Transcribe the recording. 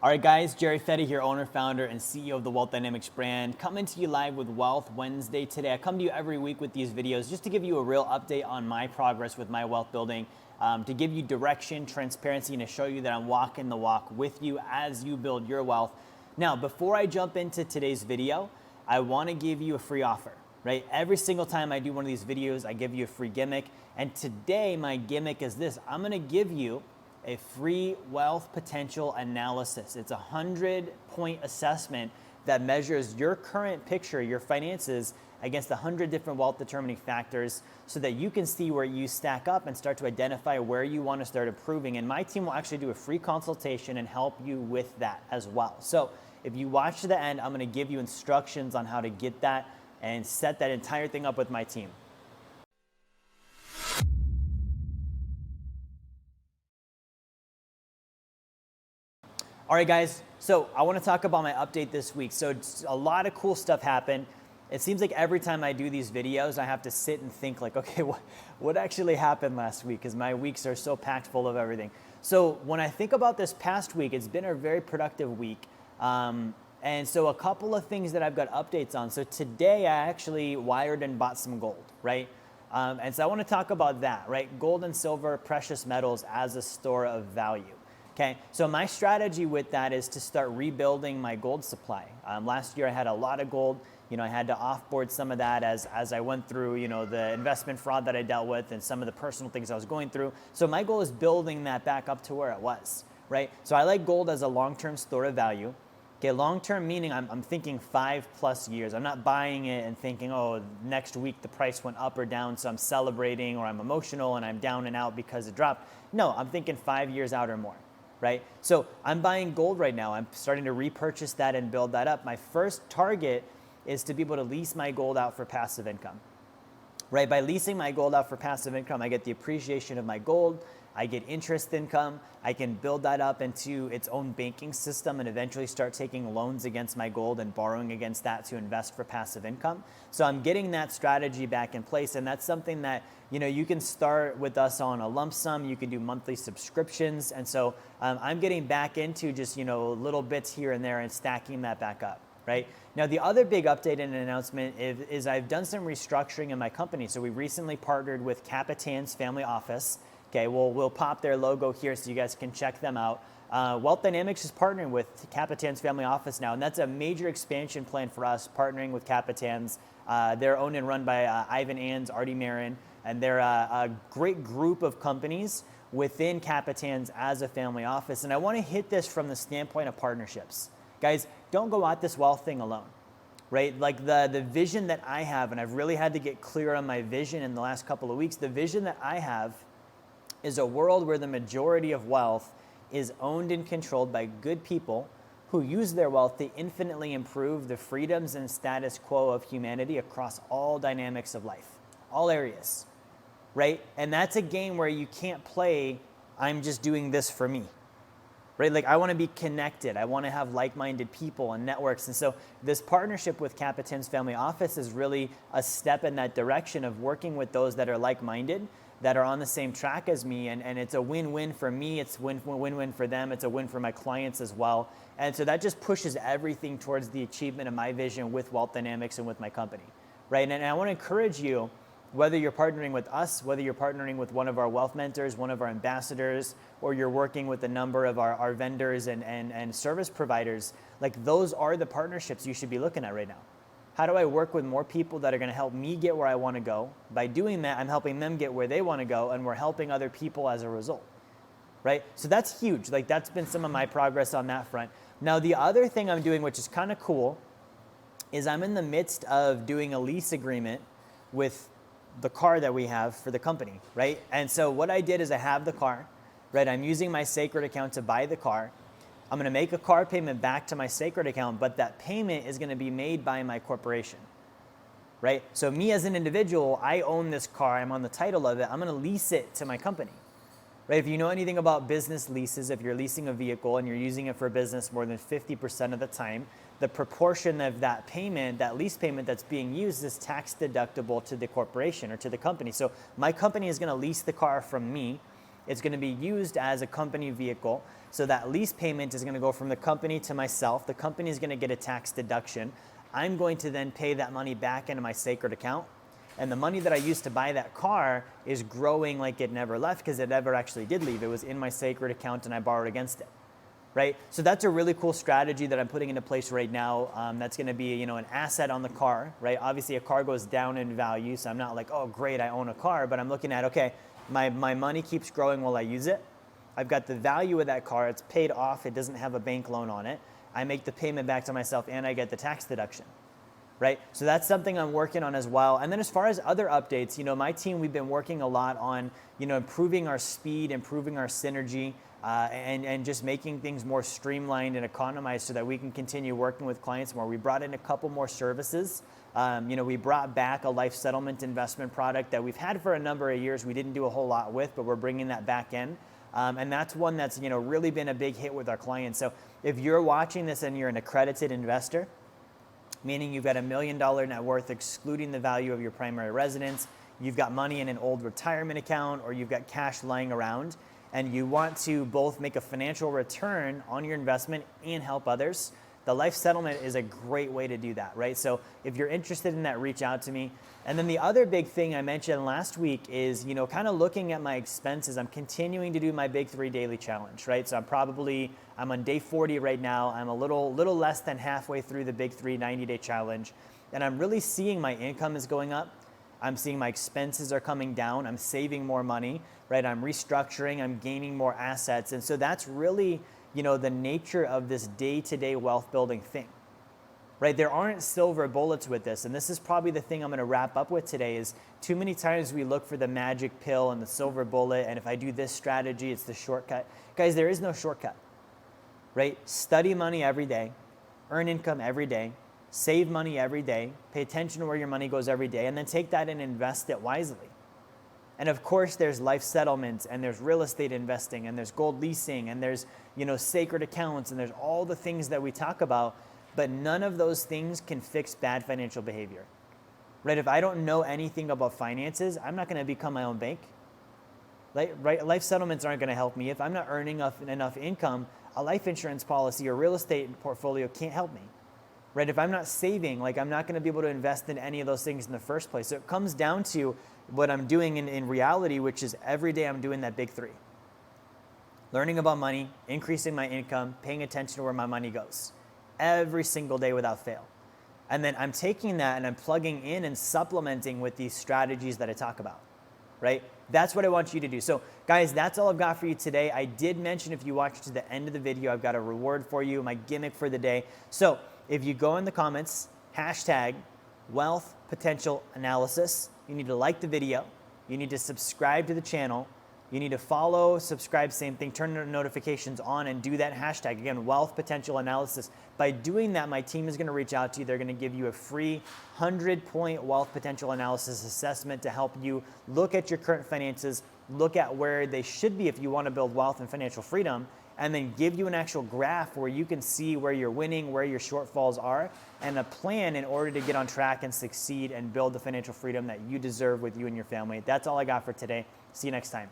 All right, guys, Jerry Fetta here, owner, founder, and CEO of the Wealth Dynamics brand, coming to you live with Wealth Wednesday today. I come to you every week with these videos just to give you a real update on my progress with my wealth building, to give you direction, transparency, and to show you that I'm walking the walk with you as you build your wealth. Now, before I jump into today's video, I want to give you a free offer, right? Every single time I do one of these videos, I give you a free gimmick. And today, my gimmick is this. I'm going to give you a free wealth potential analysis. It's a 100-point assessment that measures your current picture, your finances, against 100 different wealth determining factors so that you can see where you stack up and start to identify where you want to start improving. And my team will actually do a free consultation and help you with that as well. So if you watch to the end, I'm going to give you instructions on how to get that and set that entire thing up with my team. All right, guys, so I want to talk about my update this week. So a lot of cool stuff happened. It seems like every time I do these videos, I have to sit and think like, okay, what actually happened last week? Because my weeks are so packed full of everything. So when I think about this past week, it's been a very productive week. And so a couple of things that I've got updates on. So today I actually wired and bought some gold, right? And so I want to talk about that, right? Gold and silver, precious metals as a store of value. Okay, so my strategy with that is to start rebuilding my gold supply. Last year I had a lot of gold. I had to offboard some of that as I went through, the investment fraud that I dealt with and some of the personal things I was going through. So my goal is building that back up to where it was, right? So I like gold as a long-term store of value. Okay, long-term meaning I'm thinking 5+ years. I'm not buying it and thinking, oh, next week the price went up or down, so I'm celebrating or I'm emotional and I'm down and out because it dropped. No, I'm thinking 5 years out or more. Right? So I'm buying gold right now. I'm starting to repurchase that and build that up. My first target is to be able to lease my gold out for passive income. Right? By leasing my gold out for passive income, I get the appreciation of my gold. I get interest income. I can build that up into its own banking system and eventually start taking loans against my gold and borrowing against that to invest for passive income. So I'm getting that strategy back in place, and that's something that you can start with us on a lump sum. You can do monthly subscriptions, and so I'm getting back into just little bits here and there and stacking that back up. Right? Now, the other big update and announcement is I've done some restructuring in my company. So we recently partnered with Capitan's Family Office. Okay, we'll pop their logo here so you guys can check them out. Wealth Dynamics is partnering with Capitan's Family Office now, and that's a major expansion plan for us, partnering with Capitan's. They're owned and run by Ivan Ans, Artie Marin, and they're a great group of companies within Capitan's as a family office. And I want to hit this from the standpoint of partnerships. Guys, don't go at this wealth thing alone. Right? Like the vision that I have, and I've really had to get clear on my vision in the last couple of weeks, the vision that I have is a world where the majority of wealth is owned and controlled by good people who use their wealth to infinitely improve the freedoms and status quo of humanity across all dynamics of life, all areas, right? And that's a game where you can't play, I'm just doing this for me, right? Like I want to be connected. I want to have like-minded people and networks. And so this partnership with Capitan's Family Office is really a step in that direction of working with those that are like-minded, that are on the same track as me, and it's a win-win for me, it's win-win for them, it's a win for my clients as well. And so that just pushes everything towards the achievement of my vision with Wealth Dynamics and with my company, right? And I want to encourage you, whether you're partnering with us, whether you're partnering with one of our wealth mentors, one of our ambassadors, or you're working with a number of our vendors and service providers, like those are the partnerships you should be looking at right now. How do I work with more people that are going to help me get where I want to go? By doing that, I'm helping them get where they want to go, and we're helping other people as a result, right? So that's huge. Like that's been some of my progress on that front. Now, the other thing I'm doing, which is kind of cool, is I'm in the midst of doing a lease agreement with the car that we have for the company, right? And so what I did is I have the car, right? I'm using my Sacred account to buy the car. I'm going to make a car payment back to my Sacred account, but that payment is going to be made by my corporation, right? So me as an individual, I own this car. I'm on the title of it. I'm going to lease it to my company, right? If you know anything about business leases, if you're leasing a vehicle and you're using it for business more than 50% of the time, the proportion of that payment, that lease payment that's being used is tax deductible to the corporation or to the company. So my company is going to lease the car from me. It's going to be used as a company vehicle. So that lease payment is going to go from the company to myself. The company is going to get a tax deduction. I'm going to then pay that money back into my sacred account. And the money that I used to buy that car is growing like it never left, because it never actually did leave. It was in my sacred account and I borrowed against it, right? So that's a really cool strategy that I'm putting into place right now. That's going to be, an asset on the car, right? Obviously a car goes down in value. So I'm not like, oh great, I own a car, but I'm looking at, okay, my money keeps growing while I use it. I've got the value of that car. It's paid off. It doesn't have a bank loan on it. I make the payment back to myself and I get the tax deduction. Right? So that's something I'm working on as well. And then as far as other updates, my team, we've been working a lot on, improving our speed, improving our synergy, and just making things more streamlined and economized so that we can continue working with clients more. We brought in a couple more services. We brought back a life settlement investment product that we've had for a number of years. We didn't do a whole lot with, but we're bringing that back in. And that's one that's, really been a big hit with our clients. So if you're watching this and you're an accredited investor, meaning you've got $1 million net worth excluding the value of your primary residence, you've got money in an old retirement account, or you've got cash lying around, and you want to both make a financial return on your investment and help others, the life settlement is a great way to do that, right? So if you're interested in that, reach out to me. And then the other big thing I mentioned last week is, kind of looking at my expenses. I'm continuing to do my Big 3 daily challenge, right? So I'm on day 40 right now. I'm a little less than halfway through the Big 3 90-day challenge. And I'm really seeing my income is going up. I'm seeing my expenses are coming down. I'm saving more money, right? I'm restructuring, I'm gaining more assets. And so that's really, the nature of this day-to-day wealth building thing, right? There aren't silver bullets with this. And this is probably the thing I'm going to wrap up with today is too many times we look for the magic pill and the silver bullet. And if I do this strategy, it's the shortcut. Guys, there is no shortcut, right? Study money every day, earn income every day, save money every day, pay attention to where your money goes every day, and then take that and invest it wisely. And of course, there's life settlements, and there's real estate investing, and there's gold leasing, and there's, sacred accounts, and there's all the things that we talk about, but none of those things can fix bad financial behavior, right? If I don't know anything about finances, I'm not going to become my own bank, right? Life settlements aren't going to help me. If I'm not earning enough income, a life insurance policy or real estate portfolio can't help me, right? If I'm not saving, I'm not going to be able to invest in any of those things in the first place. So it comes down to what I'm doing in reality, which is every day I'm doing that Big 3. Learning about money, increasing my income, paying attention to where my money goes every single day without fail. And then I'm taking that and I'm plugging in and supplementing with these strategies that I talk about, right? That's what I want you to do. So guys, that's all I've got for you today. I did mention if you watch to the end of the video, I've got a reward for you, my gimmick for the day. So if you go in the comments, hashtag wealth potential analysis, you need to like the video, you need to subscribe to the channel, you need to follow, subscribe, same thing, turn the notifications on and do that hashtag. Again, wealth potential analysis. By doing that, my team is going to reach out to you. They're going to give you a free 100-point wealth potential analysis assessment to help you look at your current finances, look at where they should be if you want to build wealth and financial freedom, and then give you an actual graph where you can see where you're winning, where your shortfalls are, and a plan in order to get on track and succeed and build the financial freedom that you deserve with you and your family. That's all I got for today. See you next time.